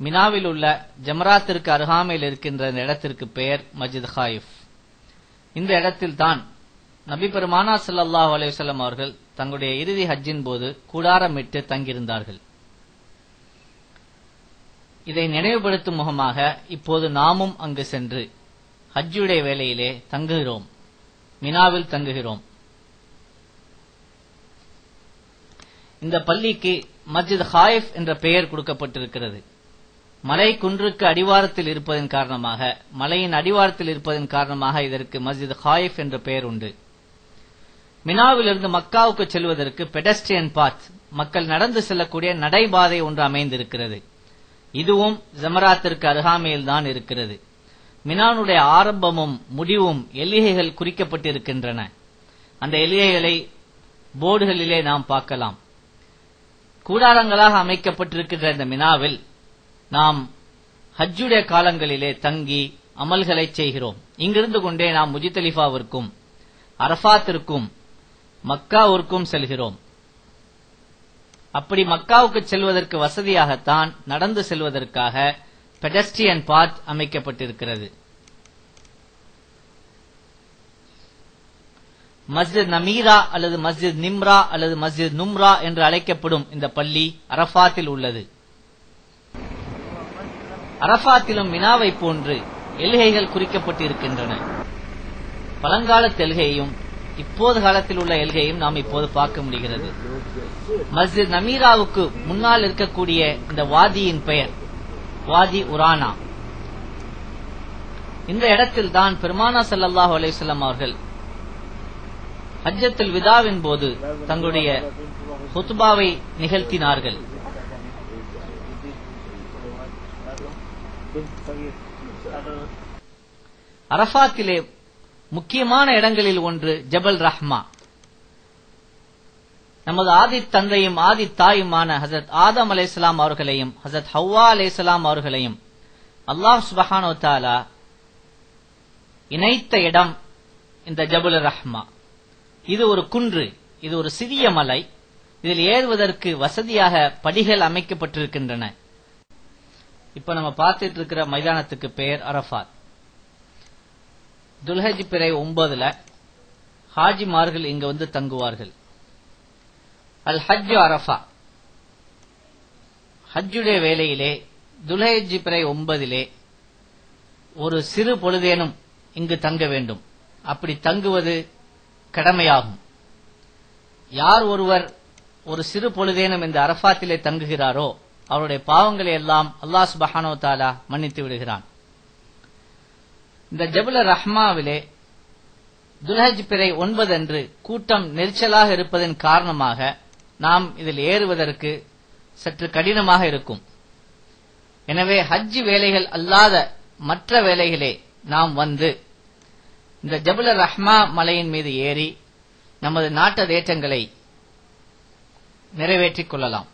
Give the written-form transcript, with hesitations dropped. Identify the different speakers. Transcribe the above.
Speaker 1: மினாவில் உள்ள ஜமராத்திற்கு அருகாமையில் இருக்கின்ற இந்த இடத்திற்கு பெயர் மஸ்ஜித் ஹாயிஃப். இந்த இடத்தில் தான் நபி பெருமானா ஸல்லல்லாஹு அலைஹி வஸல்லம் அவர்கள் தங்களுடைய இறுதி ஹஜ்ஜின் போது கூடாரமிட்டு தங்கியிருந்தார்கள். இதை நினைவுபடுத்தும் முகமாக இப்போது நாமும் அங்கு சென்று ஹஜ்ஜுடைய வேளையிலே தங்குகிறோம், மினாவில் தங்குகிறோம். இந்த பள்ளிக்கு மஸ்ஜித் ஹாயிஃப் என்ற பெயர் கொடுக்கப்பட்டிருக்கிறது. மலை குன்றுக்கு அடிவாரத்தில் இருப்பதன் காரணமாக, மலையின் அடிவாரத்தில் இருப்பதன் காரணமாக இதற்கு மஸ்ஜித் ஹாயிஃப் என்ற பெயர் உண்டு. மினாவிலிருந்து மக்காவுக்கு செல்வதற்கு பெடஸ்ட்ரியன் பாத், மக்கள் நடந்து செல்லக்கூடிய நடைபாதை ஒன்று அமைந்திருக்கிறது. இதுவும் ஜமராத்திற்கு அருகாமையில் தான் இருக்கிறது. மினானுடைய ஆரம்பமும் முடிவும் எல்லைகள் குறிக்கப்பட்டிருக்கின்றன. அந்த எல்லைகளை போர்டுகளிலே நாம் பார்க்கலாம். கூடாரங்களாக அமைக்கப்பட்டிருக்கின்ற இந்த மினாவில் நாம் ஹஜ்ஜுடைய காலங்களிலே தங்கி அமல்களை செய்கிறோம். இங்கிருந்து கொண்டே நாம் முஜ்தலிஃபாவிற்கும் அரஃபாத்திற்கும் மக்காவிற்கும் செல்கிறோம். அப்படி மக்காவுக்கு செல்வதற்கு வசதியாகத்தான் நடந்து செல்வதற்காக பெடஸ்ட்ரியன் பாத் அமைக்கப்பட்டிருக்கிறது. மஸ்ஜித் நமீரா அல்லது மஸ்ஜித் நிம்ரா அல்லது மஸ்ஜித் நும்ரா என்று அழைக்கப்படும் இந்த பள்ளி அரஃபாத்தில் உள்ளது. அரஃபாத்திலும் மினாவை போன்று எல்கைகள் குறிக்கப்பட்டிருக்கின்றன. பழங்காலத்து எல்கையும் இப்போது காலத்தில் உள்ள எல்கையும் நாம் இப்போது பார்க்க முடிகிறது. மஸ்ஜித் நமீராவுக்கு முன்னால் இருக்கக்கூடிய இந்த வாதியின் பெயர் வாதி உரானா. இந்த இடத்தில் தான் பெருமானா ஸல்லல்லாஹு அலைஹி வஸல்லம் அவர்கள் ஹஜ்ஜத்துல் விதாவின் போது தங்களுடைய ஹுத்பாவை நிகழ்த்தினார்கள். அரஃபாத்திலே முக்கியமான இடங்களில் ஒன்று ஜபல் ரஹ்மா. நமது ஆதி தந்தையும் ஆதி தாயுமான ஹஜரத் ஆதம் அலைஹிஸ்ஸலாம் அவர்களையும் ஹஜரத் ஹவ்வா அலைஹிஸ்ஸலாம் அவர்களையும் அல்லாஹ் சுப்ஹானஹு வ தஆலா இணைத்த இடம் இந்த ஜபல் ரஹ்மா. இது ஒரு குன்று, இது ஒரு சிறிய மலை. இதில் ஏறுவதற்கு வசதியாக படிகள் அமைக்கப்பட்டிருக்கின்றன. இப்ப நம்ம பார்த்துட்டு இருக்கிற மைதானத்துக்கு பெயர் அரஃபாத். துல்ஹஜ் பிறை 9 ஹாஜிமார்கள் இங்க வந்து தங்குவார்கள். அல் ஹஜ் அரஃபா, ஹஜ்ஜுடைய வேளையிலே துல்ஹஜ் பிறை 9 ஒரு சிறு பொழுதேனும் இங்கு தங்க வேண்டும். அப்படி தங்குவது கடமையாகும். யார் ஒருவர் ஒரு சிறு பொழுதேனும் இந்த அரஃபாத்திலே தங்குகிறாரோ அவருடைய பாவங்களை எல்லாம் அல்லாஹ் சுப்ஹானஹு வ தஆலா மன்னித்து விடுகிறான். இந்த ஜபல் ரஹ்மாவிலே துல்ஹஜ் பிறை 9 அன்று கூட்டம் நெரிச்சலாக இருப்பதன் காரணமாக நாம் இதில் ஏறுவதற்கு சற்று கடினமாக இருக்கும். எனவே ஹஜ் வேலைகள் அல்லாத மற்ற வேலைகளே நாம் வந்து இந்த ஜபல் ரஹ்மா மலையின் மீது ஏறி நமது நாட்ட தேற்றங்களை நிறைவேற்றிக் கொள்ளலாம்.